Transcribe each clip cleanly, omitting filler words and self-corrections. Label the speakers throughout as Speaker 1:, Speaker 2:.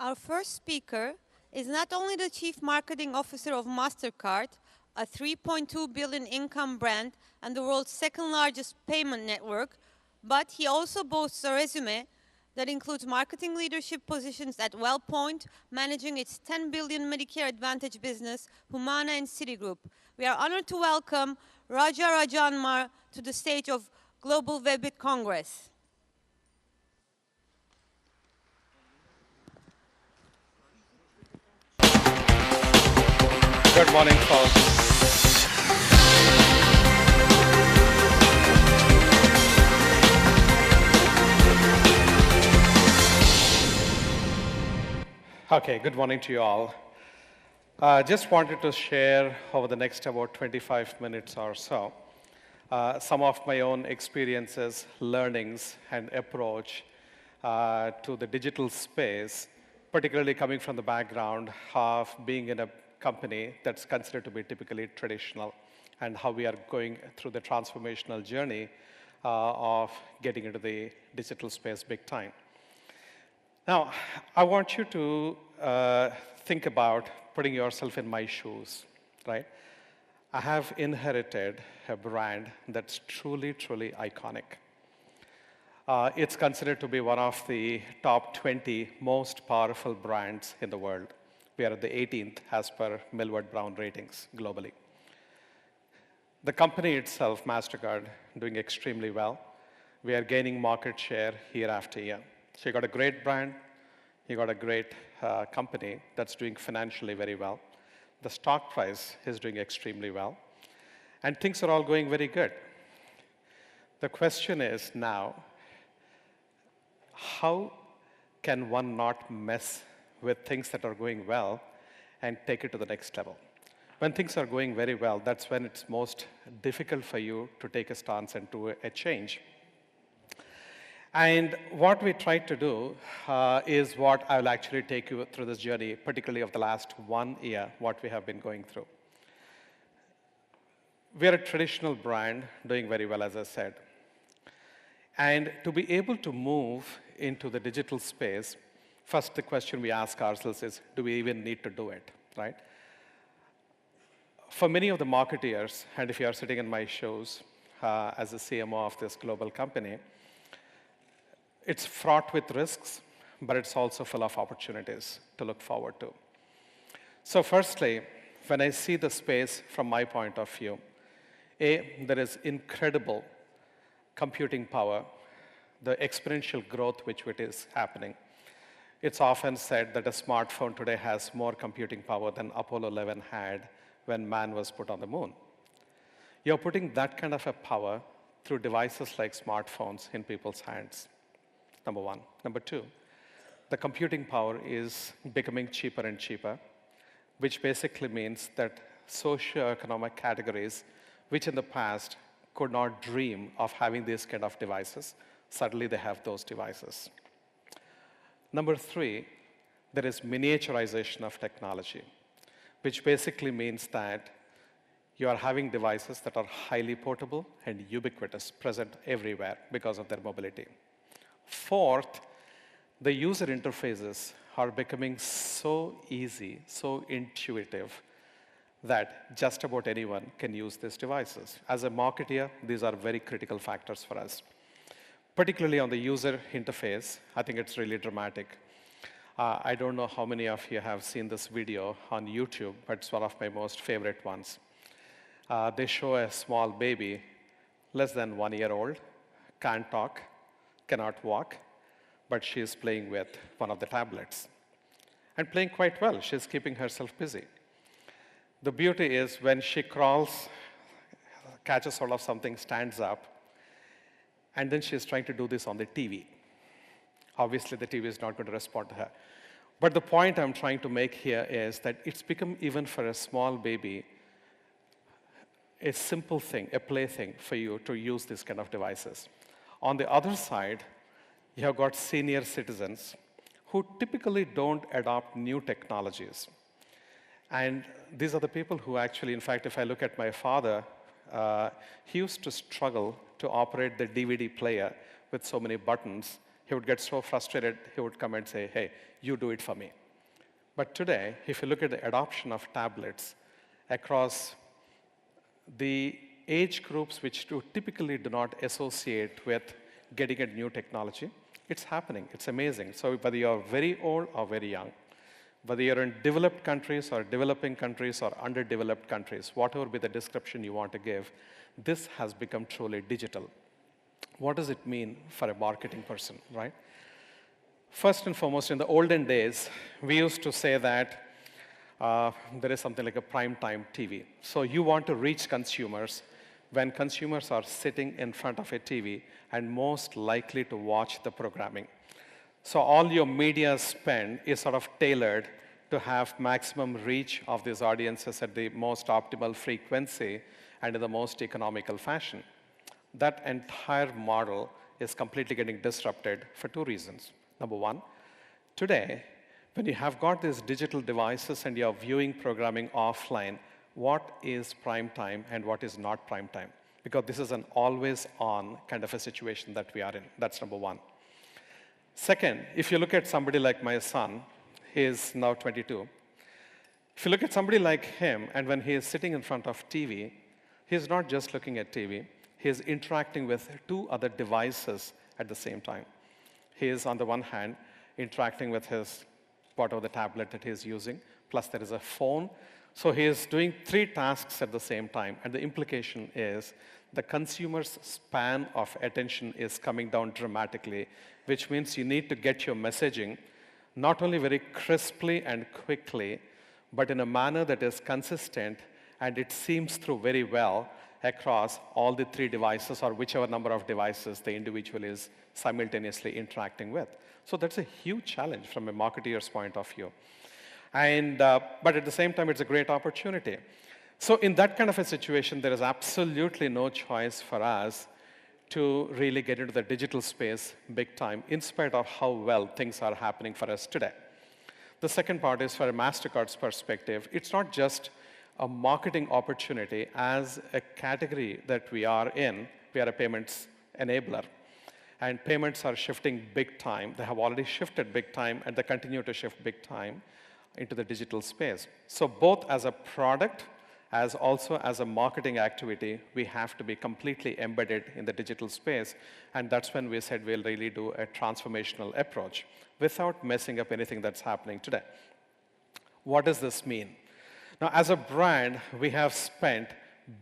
Speaker 1: Our first speaker is not only the Chief Marketing Officer of Mastercard, a 3.2 billion income brand and the world's second largest payment network, but he also boasts a resume that includes marketing leadership positions at WellPoint, managing its 10 billion Medicare Advantage business, Humana and Citigroup. We are honored to welcome RAJAMANNAR to the stage of Global Webit Congress.
Speaker 2: Good morning, folks. Okay, good morning to you all. Just wanted to share over the next about 25 minutes or so some of my own experiences, learnings, and approach to the digital space, particularly coming from the background of being in a company that's considered to be typically traditional, and how we are going through the transformational journey of getting into the digital space big time. Now, I want you to think about putting yourself in my shoes, right? I have inherited a brand that's truly, truly iconic. It's considered to be one of the top 20 most powerful brands in the world. We are at the 18th as per Millward Brown ratings globally. The company itself, Mastercard, doing extremely well. We are gaining market share year after year. So you got a great brand, you got a great company that's doing financially very well. The stock price is doing extremely well. And things are all going very good. The question is now, how can one not mess with things that are going well and take it to the next level? When things are going very well, that's when it's most difficult for you to take a stance and do a change. And what we try to do is what I will actually take you through this journey, particularly of the last 1 year, what we have been going through. We are a traditional brand doing very well, as I said. And to be able to move into the digital space, first the question we ask ourselves is, do we even need to do it, right? For many of the marketeers, and if you are sitting in my shoes as a CMO of this global company, it's fraught with risks, but it's also full of opportunities to look forward to. So firstly, when I see the space from my point of view, there is incredible computing power, the exponential growth which it is happening. It's often said that a smartphone today has more computing power than Apollo 11 had when man was put on the moon. You're putting that kind of a power through devices like smartphones in people's hands, number one. Number two, the computing power is becoming cheaper and cheaper, which basically means that socioeconomic categories, which in the past could not dream of having these kind of devices, suddenly they have those devices. Number three, there is miniaturization of technology, which basically means that you are having devices that are highly portable and ubiquitous, present everywhere because of their mobility. Fourth, the user interfaces are becoming so easy, so intuitive, that just about anyone can use these devices. As a marketer, these are very critical factors for us. Particularly on the user interface, I think it's really dramatic. I don't know how many of you have seen this video on YouTube, but it's one of my most favorite ones. They show a small baby, less than 1 year old, can't talk, cannot walk, but she is playing with one of the tablets. And playing quite well. She's keeping herself busy. The beauty is when she crawls, catches hold of something, stands up, and then she's trying to do this on the TV. Obviously, the TV is not going to respond to her. But the point I'm trying to make here is that it's become, even for a small baby, a simple thing, a plaything for you to use these kind of devices. On the other side, you have got senior citizens who typically don't adopt new technologies. And these are the people who actually, in fact, if I look at my father, he used to struggle to operate the DVD player with so many buttons. He would get so frustrated, he would come and say, hey, you do it for me. But today, if you look at the adoption of tablets across the age groups which typically do not associate with getting a new technology, it's happening. It's amazing. So whether you're very old or very young, whether you're in developed countries or developing countries or underdeveloped countries, whatever be the description you want to give, this has become truly digital. What does it mean for a marketing person, right? First and foremost, in the olden days, we used to say that there is something like a prime time TV. So you want to reach consumers when consumers are sitting in front of a TV and most likely to watch the programming. So all your media spend is sort of tailored to have maximum reach of these audiences at the most optimal frequency and in the most economical fashion. That entire model is completely getting disrupted for two reasons. Number one, today, when you have got these digital devices and you're viewing programming offline, what is prime time and what is not prime time? Because this is an always-on kind of a situation that we are in. That's number one. Second, if you look at somebody like my son, he is now 22. If you look at somebody like him, and when he is sitting in front of TV, he is not just looking at TV, he is interacting with two other devices at the same time. He is, on the one hand, interacting with his whatever the tablet that he is using, plus there is a phone. So he is doing three tasks at the same time, and the implication is the consumer's span of attention is coming down dramatically, which means you need to get your messaging not only very crisply and quickly, but in a manner that is consistent and it seems through very well across all the three devices or whichever number of devices the individual is simultaneously interacting with. So that's a huge challenge from a marketeer's point of view. But at the same time, it's a great opportunity. So in that kind of a situation, there is absolutely no choice for us to really get into the digital space big time, in spite of how well things are happening for us today. The second part is, for a Mastercard's perspective, it's not just a marketing opportunity. As a category that we are in, we are a payments enabler. And payments are shifting big time. They have already shifted big time, and they continue to shift big time into the digital space. So both as a product, as also as a marketing activity, we have to be completely embedded in the digital space. And that's when we said we'll really do a transformational approach without messing up anything that's happening today. What does this mean? Now, as a brand, we have spent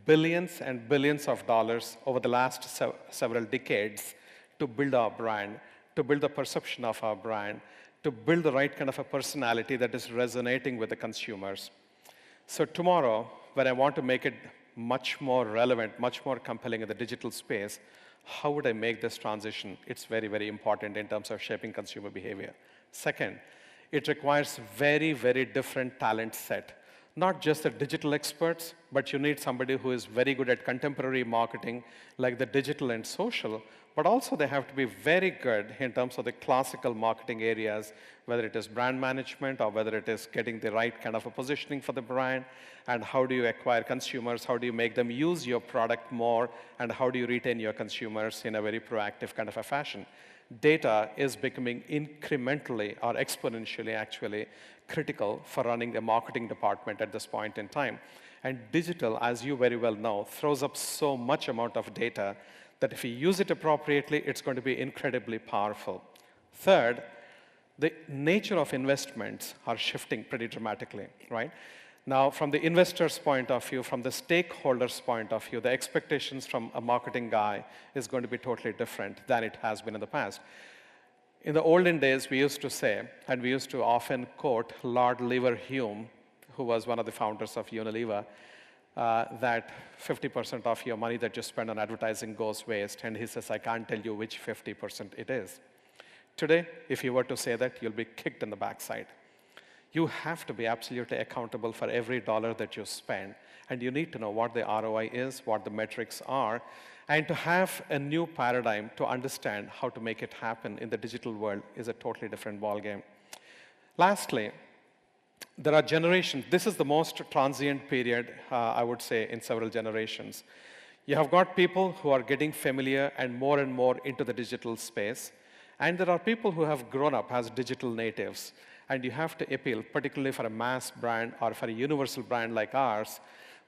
Speaker 2: billions and billions of dollars over the last several decades to build our brand, to build the perception of our brand, to build the right kind of a personality that is resonating with the consumers. So tomorrow, when I want to make it much more relevant, much more compelling in the digital space, how would I make this transition? It's very, very important in terms of shaping consumer behavior. Second, it requires very, very different talent set. Not just the digital experts, but you need somebody who is very good at contemporary marketing, like the digital and social, but also they have to be very good in terms of the classical marketing areas, whether it is brand management or whether it is getting the right kind of a positioning for the brand, and how do you acquire consumers, how do you make them use your product more, and how do you retain your consumers in a very proactive kind of a fashion. Data is becoming incrementally or exponentially actually critical for running a marketing department at this point in time. And digital, as you very well know, throws up so much amount of data that if you use it appropriately, it's going to be incredibly powerful. Third, the nature of investments are shifting pretty dramatically, right? Now, from the investor's point of view, from the stakeholder's point of view, the expectations from a marketing guy is going to be totally different than it has been in the past. In the olden days, we used to say, and we used to often quote Lord Leverhulme, who was one of the founders of Unilever, that 50% of your money that you spend on advertising goes waste. And he says, I can't tell you which 50% it is. Today, if you were to say that, you'll be kicked in the backside. You have to be absolutely accountable for every dollar that you spend. And you need to know what the ROI is, what the metrics are, and to have a new paradigm to understand how to make it happen in the digital world is a totally different ballgame. Lastly, there are generations. This is the most transient period, I would say, in several generations. You have got people who are getting familiar and more into the digital space. And there are people who have grown up as digital natives, and you have to appeal, particularly for a mass brand or for a universal brand like ours,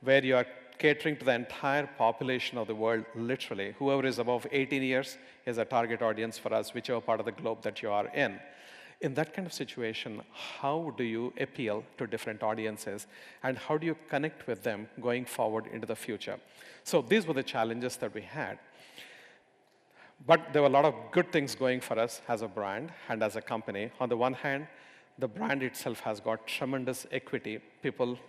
Speaker 2: where you are catering to the entire population of the world, literally. Whoever is above 18 years is a target audience for us, whichever part of the globe that you are in. In that kind of situation, how do you appeal to different audiences, and how do you connect with them going forward into the future? So these were the challenges that we had. But there were a lot of good things going for us as a brand and as a company. On the one hand, the brand itself has got tremendous equity. People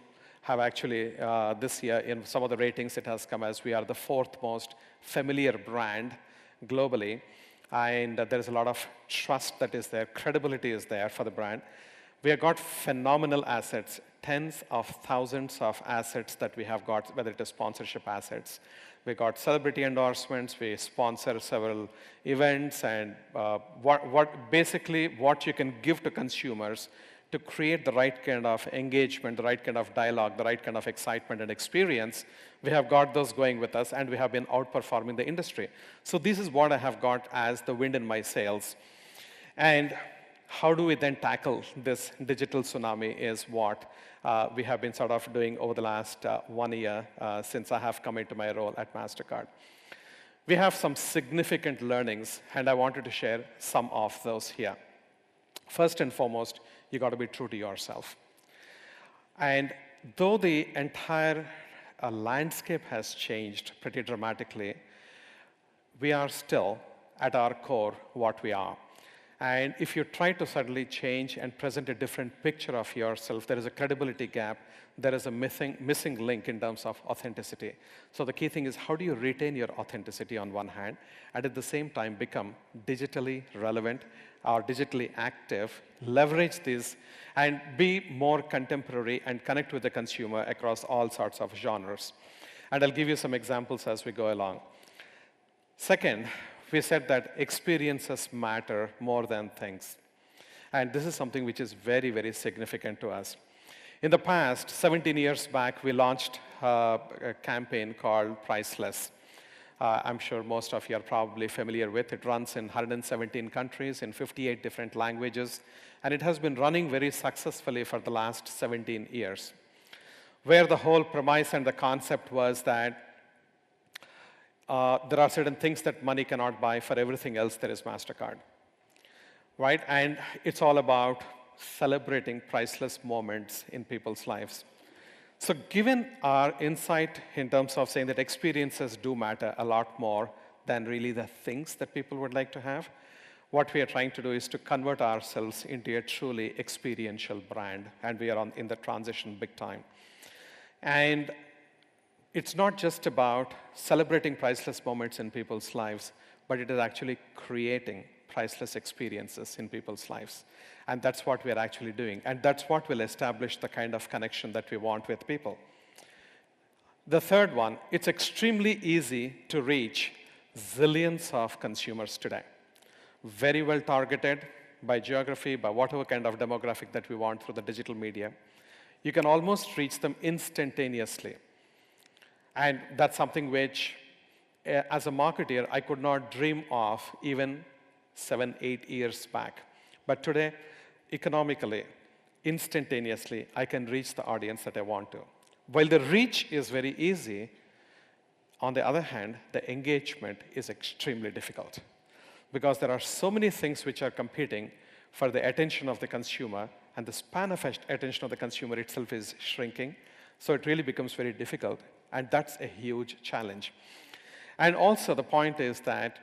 Speaker 2: have actually, this year, in some of the ratings, it has come as we are the 4th most familiar brand globally. And there is a lot of trust that is there, credibility is there for the brand. We have got phenomenal assets, tens of thousands of assets that we have got, whether it is sponsorship assets. We got celebrity endorsements, we sponsor several events, and basically what you can give to consumers to create the right kind of engagement, the right kind of dialogue, the right kind of excitement and experience. We have got those going with us, and we have been outperforming the industry. So this is what I have got as the wind in my sails. And how do we then tackle this digital tsunami is what we have been sort of doing over the last 1 year since I have come into my role at Mastercard. We have some significant learnings, and I wanted to share some of those here. First and foremost, you got to be true to yourself. And though the entire landscape has changed pretty dramatically, we are still, at our core, what we are. And if you try to suddenly change and present a different picture of yourself, there is a credibility gap, there is a missing link in terms of authenticity. So the key thing is, how do you retain your authenticity on one hand, and at the same time become digitally relevant or digitally active, leverage this, and be more contemporary and connect with the consumer across all sorts of genres. And I'll give you some examples as we go along. Second, we said that experiences matter more than things. And this is something which is very, very significant to us. In the past, 17 years back, we launched a campaign called Priceless. I'm sure most of you are probably familiar with. It runs in 117 countries in 58 different languages, and it has been running very successfully for the last 17 years, where the whole premise and the concept was that there are certain things that money cannot buy. For everything else, there is Mastercard, right? And it's all about celebrating priceless moments in people's lives. So given our insight in terms of saying that experiences do matter a lot more than really the things that people would like to have, what we are trying to do is to convert ourselves into a truly experiential brand, and we are in the transition big time. And it's not just about celebrating priceless moments in people's lives, but it is actually creating priceless experiences in people's lives. And that's what we're actually doing. And that's what will establish the kind of connection that we want with people. The third one, it's extremely easy to reach zillions of consumers today. Very well targeted by geography, by whatever kind of demographic that we want through the digital media. You can almost reach them instantaneously. And that's something which, as a marketer, I could not dream of even 7, 8 years back. But today, economically, instantaneously, I can reach the audience that I want to. While the reach is very easy, on the other hand, the engagement is extremely difficult, because there are so many things which are competing for the attention of the consumer, and the span of attention of the consumer itself is shrinking. So it really becomes very difficult, and that's a huge challenge. And also the point is that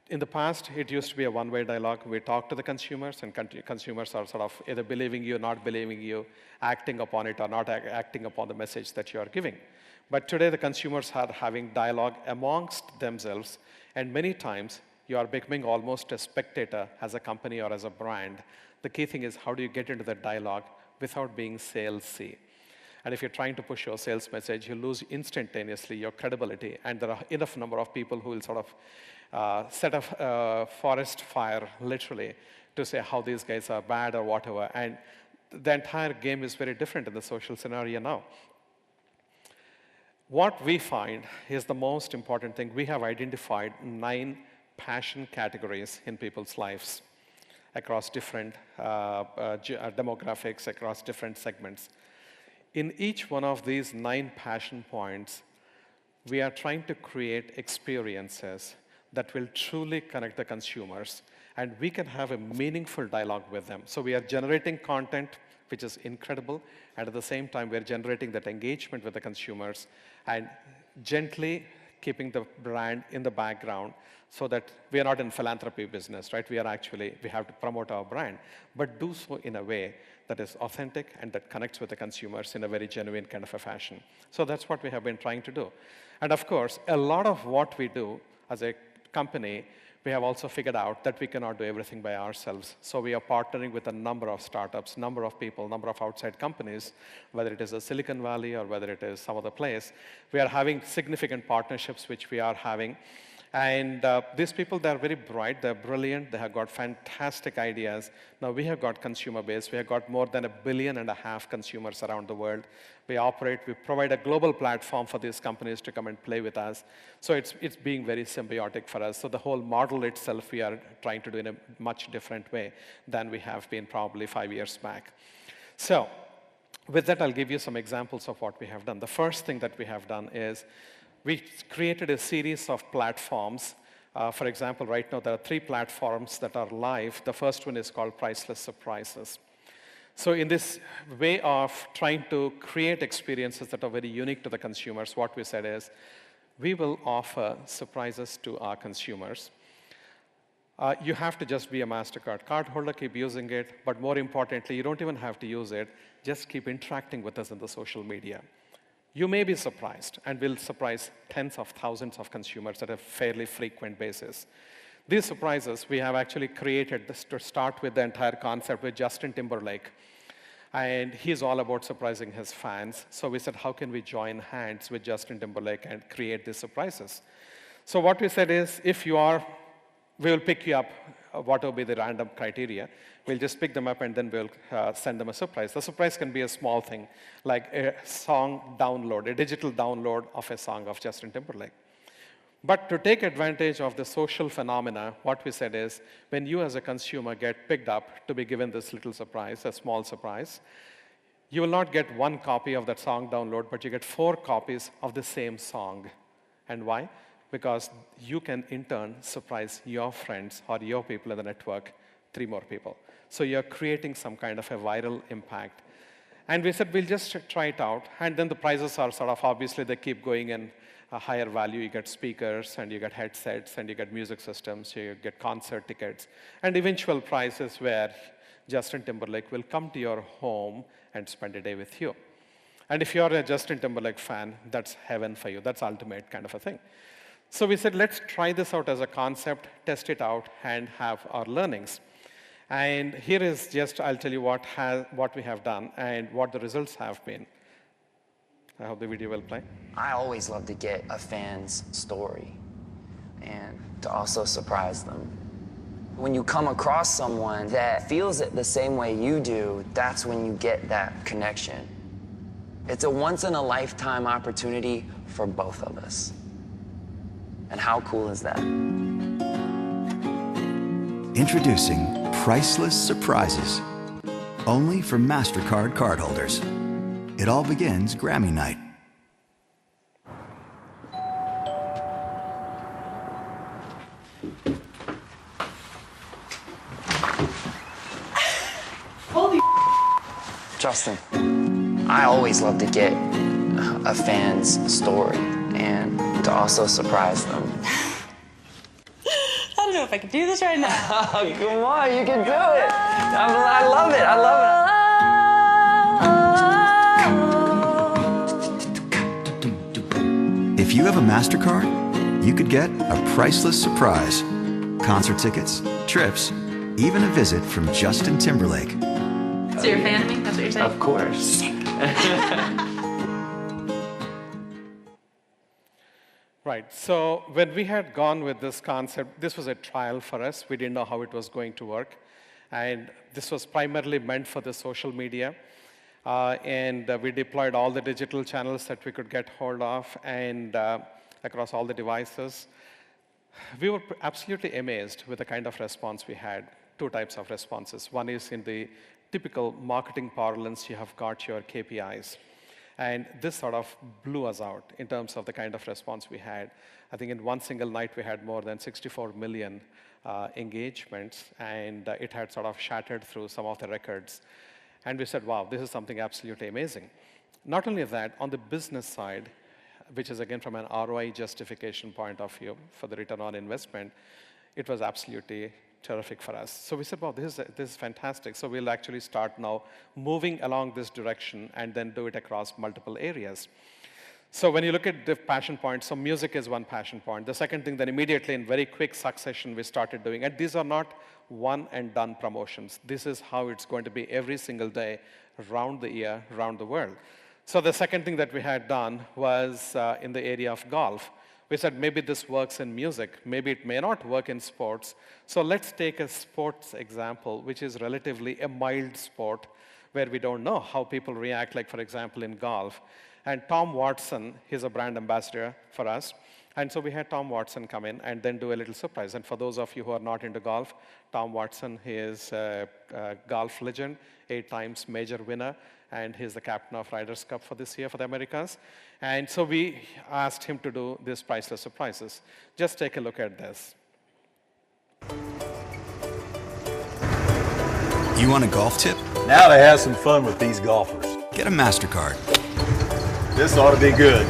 Speaker 2: in the past, it used to be a one-way dialogue. We talk to the consumers, and consumers are sort of either believing you, not believing you, acting upon it or not acting upon the message that you are giving. But today, the consumers are having dialogue amongst themselves, and many times, you are becoming almost a spectator as a company or as a brand. The key thing is, how do you get into that dialogue without being salesy? And if you're trying to push your sales message, you lose instantaneously your credibility, and there are enough number of people who will sort of set a forest fire, literally, to say how these guys are bad or whatever. And the entire game is very different in the social scenario now. What we find is the most important thing. We have identified 9 passion categories in people's lives across different demographics, across different segments. In each one of these 9 passion points, we are trying to create experiences that will truly connect the consumers, and we can have a meaningful dialogue with them. So we are generating content which is incredible, and at the same time, we're generating that engagement with the consumers and gently keeping the brand in the background so that we are not in philanthropy business, right? We have to promote our brand, but do so in a way that is authentic and that connects with the consumers in a very genuine kind of a fashion. So that's what we have been trying to do. And of course, a lot of what we do as a company, we have also figured out that we cannot do everything by ourselves. So we are partnering with a number of startups, number of people, number of outside companies, whether it is a Silicon Valley or whether it is some other place. We are having significant partnerships which we are having. And these people, they're very bright, they're brilliant, they have got fantastic ideas. Now we have got consumer base, we have got more than 1.5 billion consumers around the world. We provide a global platform for these companies to come and play with us. So it's being very symbiotic for us. So the whole model itself, we are trying to do in a much different way than we have been probably 5 years back. So with that, I'll give you some examples of what we have done. The first thing that we have done is we created a series of platforms. For example, right now there are 3 platforms that are live. The first one is called Priceless Surprises. So in this way of trying to create experiences that are very unique to the consumers, what we said is, we will offer surprises to our consumers. You have to just be a Mastercard cardholder, keep using it, but more importantly, you don't even have to use it, just keep interacting with us in the social media. You may be surprised, and we'll surprise tens of thousands of consumers at a fairly frequent basis. These surprises, we have actually created this to start with the entire concept with Justin Timberlake. And he's all about surprising his fans. So we said, how can we join hands with Justin Timberlake and create these surprises? So what we said is, we will pick you up, what will be the random criteria. We'll just pick them up and then we'll send them a surprise. The surprise can be a small thing, like a song download, a digital download of a song of Justin Timberlake. But to take advantage of the social phenomena, what we said is, when you as a consumer get picked up to be given this little surprise, a small surprise, you will not get 1 copy of that song download, but you get 4 copies of the same song. And why? Because you can, in turn, surprise your friends or your people in the network, 3 more people. So you're creating some kind of a viral impact. And we said, we'll just try it out. And then the prices are sort of, obviously, they keep going in a higher value. You get speakers, and you get headsets, and you get music systems, you get concert tickets, and eventual prices where Justin Timberlake will come to your home and spend a day with you. And if you're a Justin Timberlake fan, that's heaven for you. That's ultimate kind of a thing. So we said, let's try this out as a concept, test it out, and have our learnings. And here is just, I'll tell you what we have done and what the results have been. I hope the video will play.
Speaker 3: I always love to get a fan's story and to also surprise them. When you come across someone that feels it the same way you do, that's when you get that connection. It's a once-in-a-lifetime opportunity for both of us. And how cool is that?
Speaker 4: Introducing Priceless Surprises, only for Mastercard cardholders. It all begins Grammy night.
Speaker 3: Holy Justin, I always love to get a fan's story and to also surprise them.
Speaker 5: I don't know if I can do this right now.
Speaker 3: Oh, come on, you can do it. I love it. I love
Speaker 4: it. If you have a Mastercard, you could get a priceless surprise. Concert tickets, trips, even a visit from Justin Timberlake.
Speaker 5: So you're a fan of me? That's what you're saying?
Speaker 3: Of course.
Speaker 2: Right, so when we had gone with this concept, this was a trial for us. We didn't know how it was going to work. And this was primarily meant for the social media. And we deployed all the digital channels that we could get hold of and across all the devices. We were absolutely amazed with the kind of response we had. Two types of responses. One is in the typical marketing parlance, you have got your KPIs. And this sort of blew us out in terms of the kind of response we had. I think in one single night, we had more than 64 million engagements, and it had sort of shattered through some of the records. And we said, wow, this is something absolutely amazing. Not only that, on the business side, which is again from an ROI justification point of view for the return on investment, it was absolutely terrific for us. So we said, wow, this is fantastic. So we'll actually start now moving along this direction and then do it across multiple areas. So when you look at the passion points, so music is one passion point. The second thing, then immediately in very quick succession, we started doing, and these are not one and done promotions. This is how it's going to be every single day, around the year, around the world. So the second thing that we had done was in the area of golf. We said, maybe this works in music, maybe it may not work in sports. So let's take a sports example, which is relatively a mild sport, where we don't know how people react, like for example in golf. And Tom Watson, he's a brand ambassador for us. And so we had Tom Watson come in and then do a little surprise. And for those of you who are not into golf, Tom Watson, he is a golf legend, 8 times major winner, and he's the captain of Ryder's Cup for this year for the Americas. And so we asked him to do these priceless surprises. Just take a look at this.
Speaker 4: You want a golf tip?
Speaker 6: Now to have some fun with these golfers.
Speaker 4: Get a Mastercard.
Speaker 6: This ought to be good.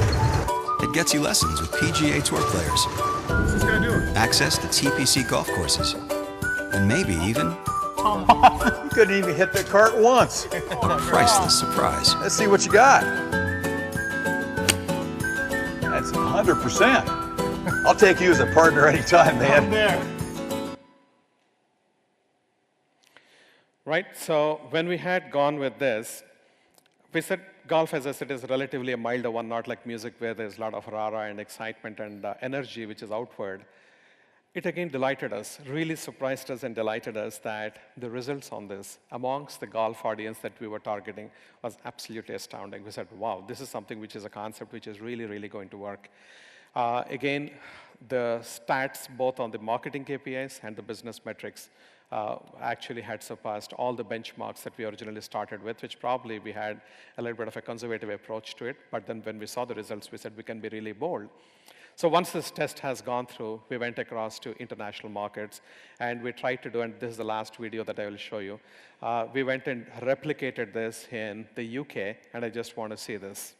Speaker 4: It gets you lessons with PGA Tour players.
Speaker 6: What's this guy doing?
Speaker 4: Access to TPC golf courses. And maybe even
Speaker 6: You couldn't even hit the cart once.
Speaker 4: a priceless surprise.
Speaker 6: Let's see what you got. That's 100%. I'll take you as a partner anytime, man. I'm there.
Speaker 2: Right, so when we had gone with this, we said golf, as I said, is relatively a milder one, not like music where there's a lot of rah-rah and excitement and energy which is outward. It again delighted us, really surprised us and delighted us that the results on this amongst the golf audience that we were targeting was absolutely astounding. We said, wow, this is something which is a concept which is really, really going to work. Again, the stats both on the marketing KPIs and the business metrics actually had surpassed all the benchmarks that we originally started with, which probably we had a little bit of a conservative approach to it. But then when we saw the results, we said we can be really bold. So once this test has gone through, we went across to international markets, and we tried to do, and this is the last video that I will show you, we went and replicated this in the UK, and I just want to see this.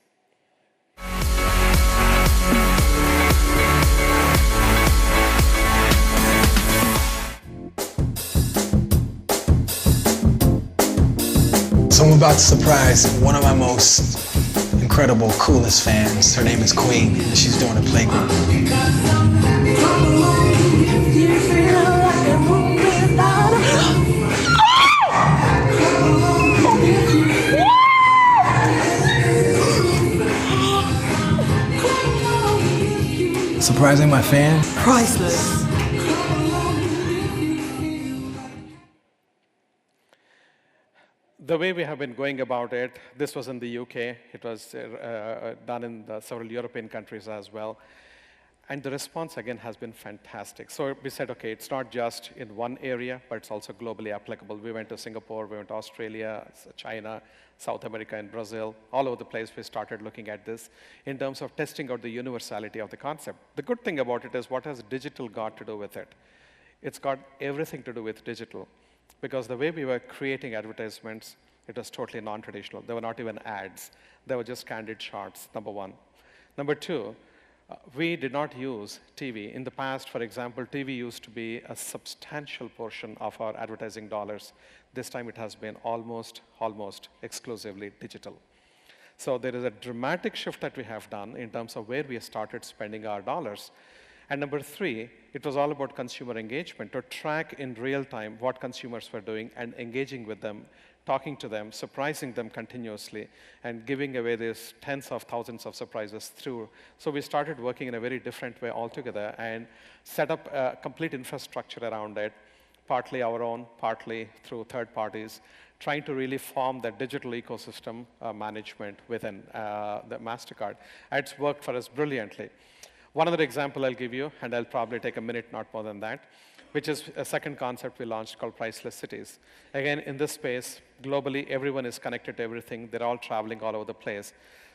Speaker 7: So I'm about to surprise one of my most incredible, coolest fans. Her name is Queen, and she's doing a playgroup. Surprising my fan?
Speaker 5: Priceless.
Speaker 2: The way we have been going about it, this was in the UK. It was done in several European countries as well. And the response, again, has been fantastic. So we said, OK, it's not just in one area, but it's also globally applicable. We went to Singapore, we went to Australia, China, South America, and Brazil. All over the place, we started looking at this in terms of testing out the universality of the concept. The good thing about it is, what has digital got to do with it? It's got everything to do with digital. Because the way we were creating advertisements, it was totally non-traditional. They were not even ads. They were just candid shots, number one. Number two, we did not use TV. In the past, for example, TV used to be a substantial portion of our advertising dollars. This time it has been almost exclusively digital. So there is a dramatic shift that we have done in terms of where we started spending our dollars. And number three, it was all about consumer engagement, to track in real time what consumers were doing and engaging with them, talking to them, surprising them continuously, and giving away these tens of thousands of surprises through. So we started working in a very different way altogether and set up a complete infrastructure around it, partly our own, partly through third parties, trying to really form that digital ecosystem management within the Mastercard. And it's worked for us brilliantly. One other example I'll give you, and I'll probably take a minute, not more than that, which is a second concept we launched called Priceless Cities. Again, in this space, globally, everyone is connected to everything. They're all traveling all over the place.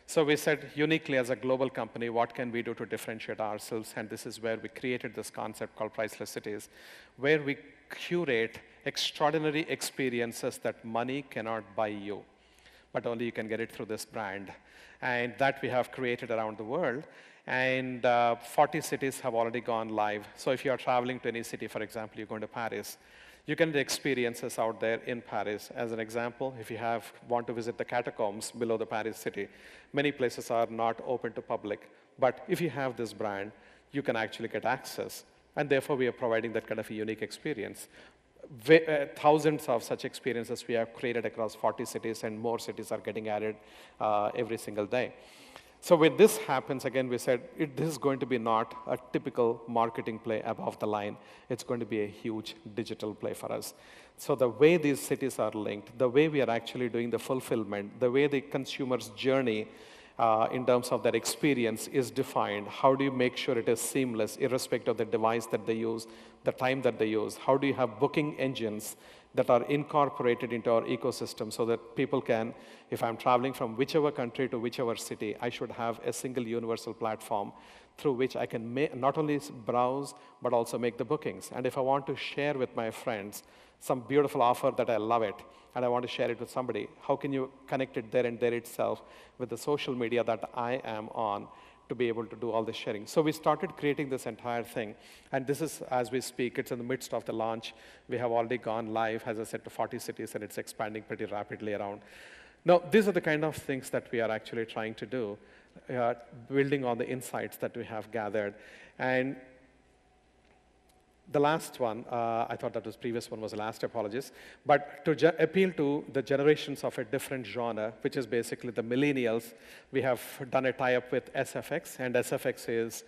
Speaker 2: So we said, uniquely as a global company, what can we do to differentiate ourselves? And this is where we created this concept called Priceless Cities, where we curate extraordinary experiences that money cannot buy you, but only you can get it through this brand. And that we have created around the world. And 40 cities have already gone live. So if you are traveling to any city, for example, you're going to Paris, you can get experiences out there in Paris. As an example, if you want to visit the catacombs below the Paris city, many places are not open to public. But if you have this brand, you can actually get access. And therefore, we are providing that kind of a unique experience. Thousands of such experiences we have created across 40 cities, and more cities are getting added every single day. So when this happens, again, we said this is going to be not a typical marketing play above the line. It's going to be a huge digital play for us. So the way these cities are linked, the way we are actually doing the fulfillment, the way the consumer's journey in terms of their experience is defined. How do you make sure it is seamless, irrespective of the device that they use, the time that they use? How do you have booking engines that are incorporated into our ecosystem so that people can, if I'm traveling from whichever country to whichever city, I should have a single universal platform through which I can not only browse, but also make the bookings. And if I want to share with my friends some beautiful offer that I love it, and I want to share it with somebody, how can you connect it there and there itself with the social media that I am on to be able to do all this sharing? So we started creating this entire thing. And this is, as we speak, it's in the midst of the launch. We have already gone live, as I said, to 40 cities, and it's expanding pretty rapidly around. Now, these are the kind of things that we are actually trying to do, building on the insights that we have gathered. And the last one, I thought that was previous one was the last, apologies. But to appeal to the generations of a different genre, which is basically the millennials, we have done a tie-up with SFX. And SFX is,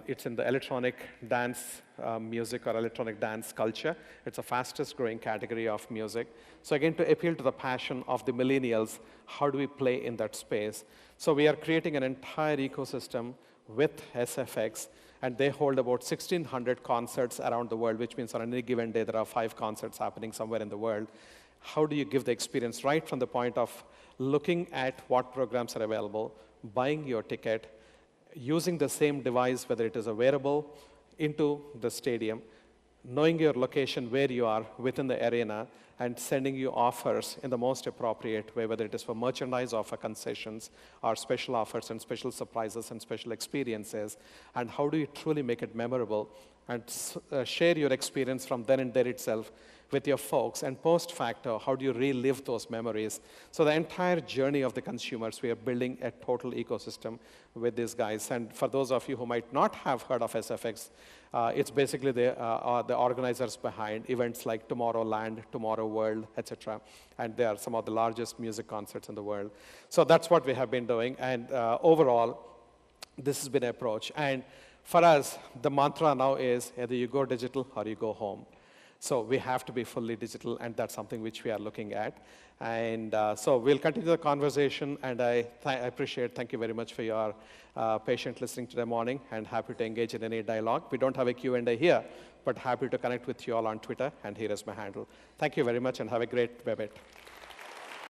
Speaker 2: it's in the electronic dance music or electronic dance culture. It's the fastest growing category of music. So again, to appeal to the passion of the millennials, how do we play in that space? So we are creating an entire ecosystem with SFX. And they hold about 1,600 concerts around the world, which means on any given day, there are 5 concerts happening somewhere in the world. How do you give the experience right from the point of looking at what programs are available, buying your ticket, using the same device, whether it is a wearable, into the stadium, knowing your location, where you are within the arena, and sending you offers in the most appropriate way, whether it is for merchandise or for concessions, or special offers and special surprises and special experiences, and how do you truly make it memorable, and share your experience from then and there itself with your folks, and post facto, how do you relive those memories? So the entire journey of the consumers, we are building a total ecosystem with these guys. And for those of you who might not have heard of SFX, it's basically the organizers behind events like Tomorrowland, Tomorrow World, etc. And they are some of the largest music concerts in the world. So that's what we have been doing. And overall, this has been an approach. And for us, the mantra now is either you go digital or you go home. So we have to be fully digital, and that's something which we are looking at. And so we'll continue the conversation, and I appreciate, thank you very much for your patient listening today morning, and happy to engage in any dialogue. We don't have a Q&A here, but happy to connect with you all on Twitter, and here is my handle. Thank you very much, and have a great Webit.